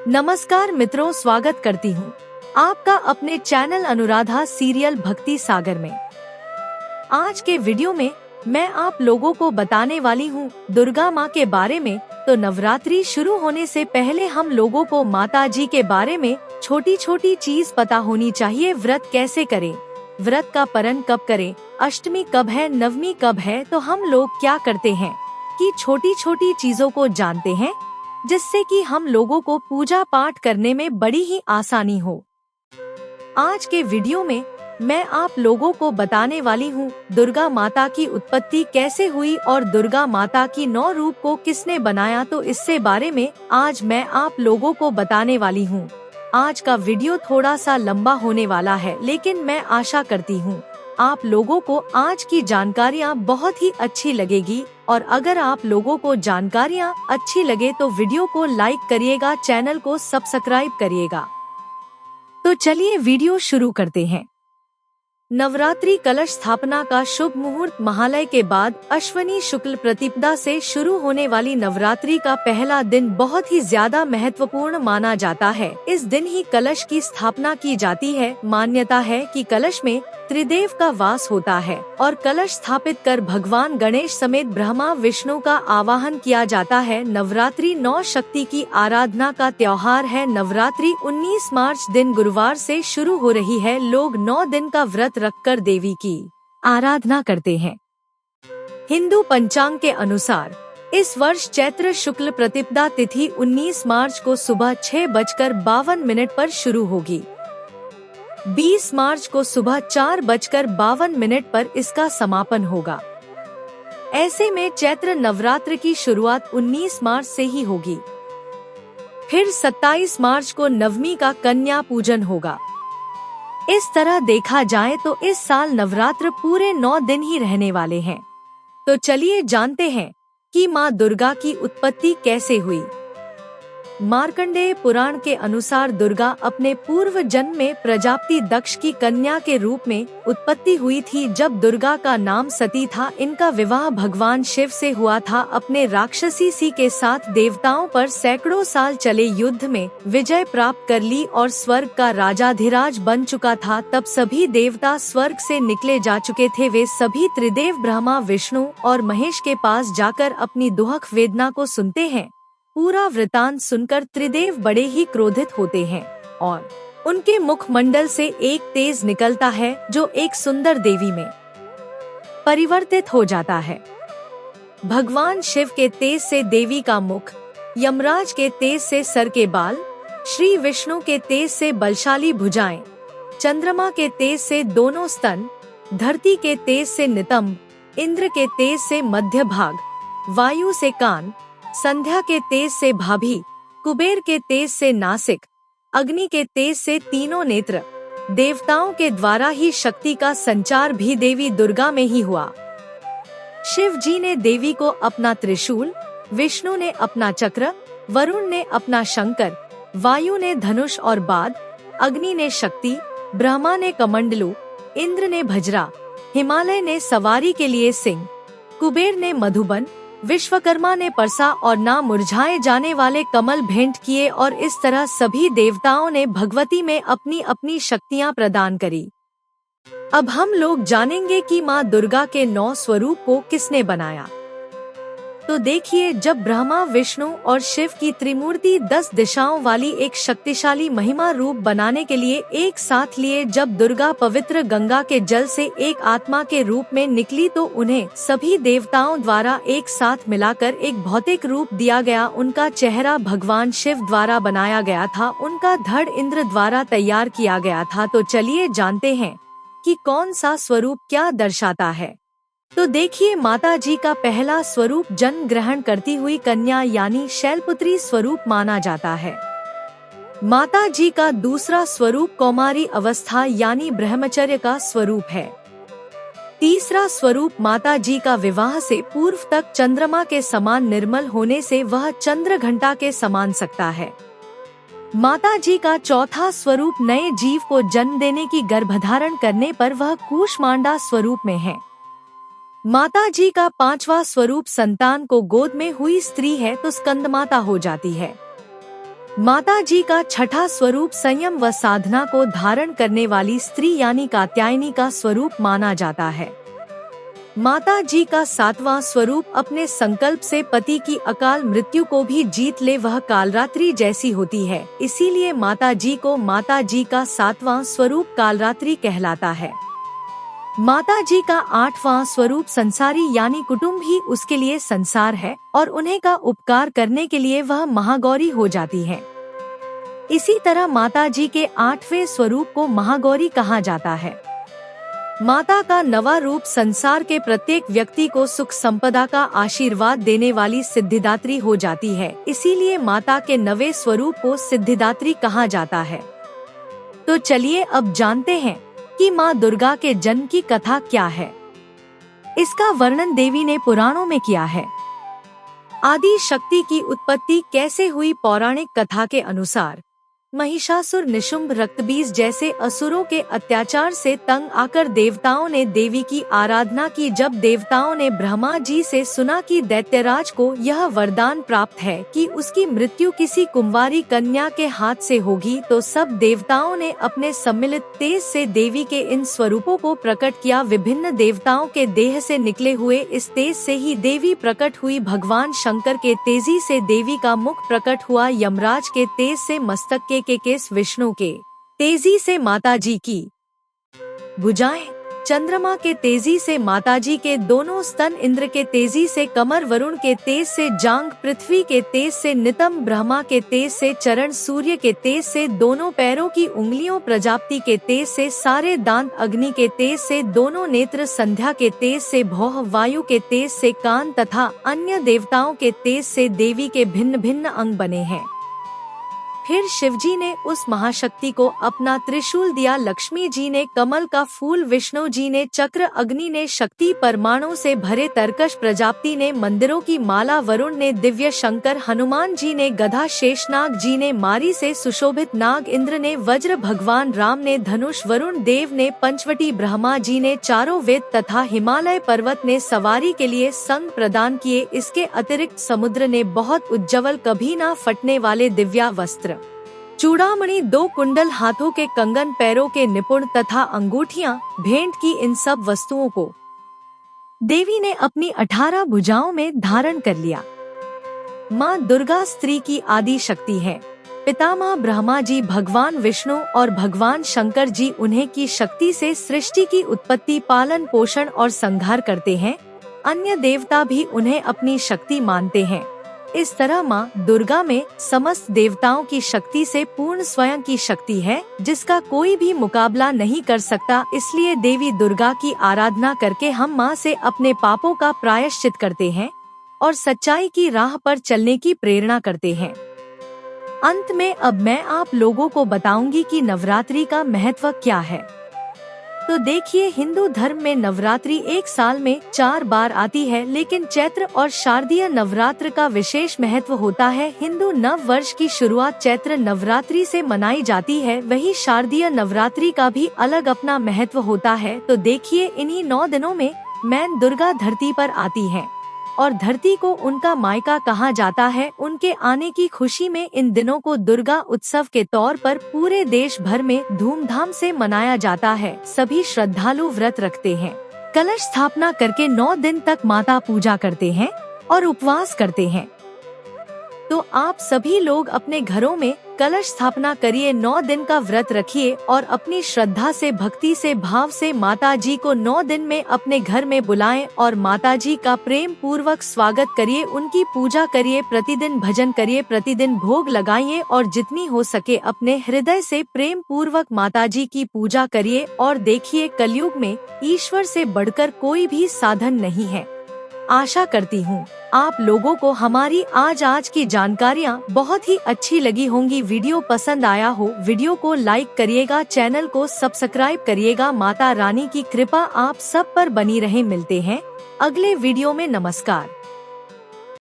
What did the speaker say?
नमस्कार मित्रों, स्वागत करती हूँ आपका अपने चैनल अनुराधा सीरियल भक्ति सागर में। आज के वीडियो में मैं आप लोगों को बताने वाली हूँ दुर्गा माँ के बारे में। तो नवरात्रि शुरू होने से पहले हम लोगों को माता जी के बारे में छोटी छोटी चीज पता होनी चाहिए। व्रत कैसे करें, व्रत का पारण कब करें, अष्टमी कब है, नवमी कब है। तो हम लोग क्या करते हैं कि छोटी छोटी चीजों को जानते हैं, जिससे कि हम लोगों को पूजा पाठ करने में बड़ी ही आसानी हो। आज के वीडियो में मैं आप लोगों को बताने वाली हूँ दुर्गा माता की उत्पत्ति कैसे हुई और दुर्गा माता की 9 रूप को किसने बनाया। तो इससे बारे में आज मैं आप लोगों को बताने वाली हूँ। आज का वीडियो थोड़ा सा लंबा होने वाला है, लेकिन मैं आशा करती हूँ आप लोगों को आज की जानकारियाँ बहुत ही अच्छी लगेगी। और अगर आप लोगों को जानकारियाँ अच्छी लगे तो वीडियो को लाइक करिएगा, चैनल को सब्सक्राइब करिएगा। तो चलिए वीडियो शुरू करते हैं। नवरात्रि कलश स्थापना का शुभ मुहूर्त महालय के बाद अश्विनी शुक्ल प्रतिपदा से शुरू होने वाली नवरात्रि का पहला दिन बहुत ही ज्यादा महत्वपूर्ण माना जाता है। इस दिन ही कलश की स्थापना की जाती है। मान्यता है कि कलश में त्रिदेव का वास होता है और कलश स्थापित कर भगवान गणेश समेत ब्रह्मा विष्णु का आवाहन किया जाता है। नवरात्रि 9 शक्ति की आराधना का त्योहार है। नवरात्रि 19 मार्च दिन गुरुवार से शुरू हो रही है। लोग 9 दिन का व्रत रखकर देवी की आराधना करते हैं। हिंदू पंचांग के अनुसार इस वर्ष चैत्र शुक्ल प्रतिपदा तिथि 19 मार्च को सुबह 6:52 पर शुरू होगी। 20 मार्च को सुबह 4:52 पर इसका समापन होगा। ऐसे में चैत्र नवरात्र की शुरुआत 19 मार्च से ही होगी। फिर 27 मार्च को नवमी का कन्या पूजन होगा। इस तरह देखा जाए तो इस साल नवरात्र पूरे 9 दिन ही रहने वाले हैं। तो चलिए जानते हैं कि माँ दुर्गा की उत्पत्ति कैसे हुई। मार्कंडेय पुराण के अनुसार दुर्गा अपने पूर्व जन्म में प्रजापति दक्ष की कन्या के रूप में उत्पत्ति हुई थी। जब दुर्गा का नाम सती था, इनका विवाह भगवान शिव से हुआ था। अपने राक्षसी सी के साथ देवताओं पर सैकड़ों साल चले युद्ध में विजय प्राप्त कर ली और स्वर्ग का राजाधिराज बन चुका था। तब सभी देवता स्वर्ग से निकले जा चुके थे। वे सभी त्रिदेव ब्रह्मा विष्णु और महेश के पास जाकर अपनी दुखद वेदना को सुनते हैं। पूरा वृतांत सुनकर त्रिदेव बड़े ही क्रोधित होते हैं और उनके मुखमंडल से एक तेज निकलता है जो एक सुंदर देवी में परिवर्तित हो जाता है। भगवान शिव के तेज से देवी का मुख, यमराज के तेज से सर के बाल, श्री विष्णु के तेज से बलशाली भुजाएं, चंद्रमा के तेज से दोनों स्तन, धरती के तेज से नितंब, इंद्र के तेज से मध्य भाग, वायु से कान, संध्या के तेज से भाभी, कुबेर के तेज से नासिक, अग्नि के तेज से तीनों नेत्र, देवताओं के द्वारा ही शक्ति का संचार भी देवी दुर्गा में ही हुआ। शिव जी ने देवी को अपना त्रिशूल, विष्णु ने अपना चक्र, वरुण ने अपना शंकर, वायु ने धनुष और बाण, अग्नि ने शक्ति, ब्रह्मा ने कमंडलू, इंद्र ने भजरा, हिमालय ने सवारी के लिए सिंह, कुबेर ने मधुबन, विश्वकर्मा ने परसा और ना मुरझाए जाने वाले कमल भेंट किए। और इस तरह सभी देवताओं ने भगवती में अपनी अपनी शक्तियां प्रदान करी। अब हम लोग जानेंगे कि माँ दुर्गा के 9 स्वरूप को किसने बनाया। तो देखिए, जब ब्रह्मा विष्णु और शिव की त्रिमूर्ति 10 दिशाओं वाली एक शक्तिशाली महिमा रूप बनाने के लिए एक साथ लिए, जब दुर्गा पवित्र गंगा के जल से एक आत्मा के रूप में निकली तो उन्हें सभी देवताओं द्वारा एक साथ मिलाकर एक भौतिक रूप दिया गया। उनका चेहरा भगवान शिव द्वारा बनाया गया था, उनका धड़ इंद्र द्वारा तैयार किया गया था। तो चलिए जानते हैं कि कौन सा स्वरूप क्या दर्शाता है। तो देखिए, माता जी का पहला स्वरूप जन्म ग्रहण करती हुई कन्या यानी शैलपुत्री स्वरूप माना जाता है। माता जी का दूसरा स्वरूप कौमारी अवस्था यानी ब्रह्मचर्य का स्वरूप है। तीसरा स्वरूप माता जी का विवाह से पूर्व तक चंद्रमा के समान निर्मल होने से वह चंद्र घंटा के समान सकता है। माता जी का चौथा स्वरूप नए जीव को जन्म देने की गर्भधारण करने पर वह कूष्मांडा स्वरूप में है। माता जी का 5वां स्वरूप संतान को गोद में हुई स्त्री है तो स्कंदमाता हो जाती है। माता जी का छठा स्वरूप संयम व साधना को धारण करने वाली स्त्री यानी कात्यायनी का स्वरूप माना जाता है। माता जी का सातवां स्वरूप अपने संकल्प से पति की अकाल मृत्यु को भी जीत ले वह कालरात्रि जैसी होती है, इसीलिए माता जी को माता जी का सातवां स्वरूप कालरात्रि कहलाता है। माता जी का आठवां स्वरूप संसारी यानी कुटुंब ही उसके लिए संसार है और उन्हें का उपकार करने के लिए वह महागौरी हो जाती है। इसी तरह माता जी के आठवें स्वरूप को महागौरी कहा जाता है। माता का नवा रूप संसार के प्रत्येक व्यक्ति को सुख संपदा का आशीर्वाद देने वाली सिद्धिदात्री हो जाती है, इसीलिए माता के नवे स्वरूप को सिद्धिदात्री कहा जाता है। तो चलिए अब जानते हैं कि माँ दुर्गा के जन्म की कथा क्या है। इसका वर्णन देवी ने पुराणों में किया है। आदि शक्ति की उत्पत्ति कैसे हुई। पौराणिक कथा के अनुसार महिषासुर, निशुंभ, रक्तबीज जैसे असुरों के अत्याचार से तंग आकर देवताओं ने देवी की आराधना की। जब देवताओं ने ब्रह्मा जी से सुना कि दैत्यराज को यह वरदान प्राप्त है कि उसकी मृत्यु किसी कुंवारी कन्या के हाथ से होगी, तो सब देवताओं ने अपने सम्मिलित तेज से देवी के इन स्वरूपों को प्रकट किया। विभिन्न देवताओं के देह से निकले हुए इस तेज से ही देवी प्रकट हुई। भगवान शंकर के तेजी से देवी का मुख प्रकट हुआ। यमराज के तेज से मस्तक के केस, विष्णु के तेजी से माता जी की भुजाएं, चंद्रमा के तेजी से माता जी के दोनों स्तन, इंद्र के तेजी से कमर, वरुण के तेज से जांघ, पृथ्वी के तेज से नितंब, ब्रह्मा के तेज से चरण, सूर्य के तेज से दोनों पैरों की उंगलियों, प्रजापति के तेज से सारे दांत, अग्नि के तेज से दोनों नेत्र, संध्या के तेज से भौह, वायु के तेज से कान तथा अन्य देवताओं के तेज से देवी के भिन्न भिन्न अंग बने हैं। फिर शिवजी ने उस महाशक्ति को अपना त्रिशूल दिया, लक्ष्मी जी ने कमल का फूल, विष्णु जी ने चक्र, अग्नि ने शक्ति, परमाणु से भरे तरकश, प्रजापति ने मंदिरों की माला, वरुण ने दिव्य शंकर, हनुमान जी ने गधा, शेषनाग जी ने मारी से सुशोभित नाग, इंद्र ने वज्र, भगवान राम ने धनुष, वरुण देव ने पंचवटी, ब्रह्मा जी ने चारों वेद तथा हिमालय पर्वत ने सवारी के लिए संग प्रदान किए। इसके अतिरिक्त समुद्र ने बहुत उज्ज्वल, कभी ना फटने वाले दिव्या वस्त्र, चूड़ामणि, 2 कुंडल, हाथों के कंगन, पैरों के निपुण तथा अंगूठियां भेंट की। इन सब वस्तुओं को देवी ने अपनी 18 भुजाओं में धारण कर लिया। माँ दुर्गा स्त्री की आदि शक्ति है। पितामह ब्रह्मा जी, भगवान विष्णु और भगवान शंकर जी उन्हें की शक्ति से सृष्टि की उत्पत्ति, पालन, पोषण और संहार करते हैं। अन्य देवता भी उन्हें अपनी शक्ति मानते हैं। इस तरह माँ दुर्गा में समस्त देवताओं की शक्ति से पूर्ण स्वयं की शक्ति है, जिसका कोई भी मुकाबला नहीं कर सकता। इसलिए देवी दुर्गा की आराधना करके हम माँ से अपने पापों का प्रायश्चित करते हैं और सच्चाई की राह पर चलने की प्रेरणा करते हैं। अंत में अब मैं आप लोगों को बताऊंगी कि नवरात्रि का महत्व क्या है। तो देखिए, हिंदू धर्म में नवरात्रि एक साल में 4 बार आती है, लेकिन चैत्र और शारदीय नवरात्र का विशेष महत्व होता है। हिंदू नव वर्ष की शुरुआत चैत्र नवरात्रि से मनाई जाती है, वही शारदीय नवरात्रि का भी अलग अपना महत्व होता है। तो देखिए, इन्हीं 9 दिनों में मैन दुर्गा धरती पर आती है और धरती को उनका मायका कहा जाता है। उनके आने की खुशी में इन दिनों को दुर्गा उत्सव के तौर पर पूरे देश भर में धूमधाम से मनाया जाता है। सभी श्रद्धालु व्रत रखते हैं, कलश स्थापना करके 9 दिन तक माता पूजा करते हैं और उपवास करते हैं। तो आप सभी लोग अपने घरों में कलश स्थापना करिए, 9 दिन का व्रत रखिए और अपनी श्रद्धा से, भक्ति से, भाव से माता जी को 9 दिन में अपने घर में बुलाएं और माता जी का प्रेम पूर्वक स्वागत करिए, उनकी पूजा करिए, प्रतिदिन भजन करिए, प्रतिदिन भोग लगाइए और जितनी हो सके अपने हृदय से प्रेम पूर्वक माता जी की पूजा करिए। और देखिए, कलयुग में ईश्वर से बढ़कर कोई भी साधन नहीं है। आशा करती हूँ आप लोगों को हमारी आज की जानकारियाँ बहुत ही अच्छी लगी होंगी। वीडियो पसंद आया हो, वीडियो को लाइक करिएगा, चैनल को सब्सक्राइब करिएगा। माता रानी की कृपा आप सब पर बनी रहे। मिलते हैं अगले वीडियो में। नमस्कार।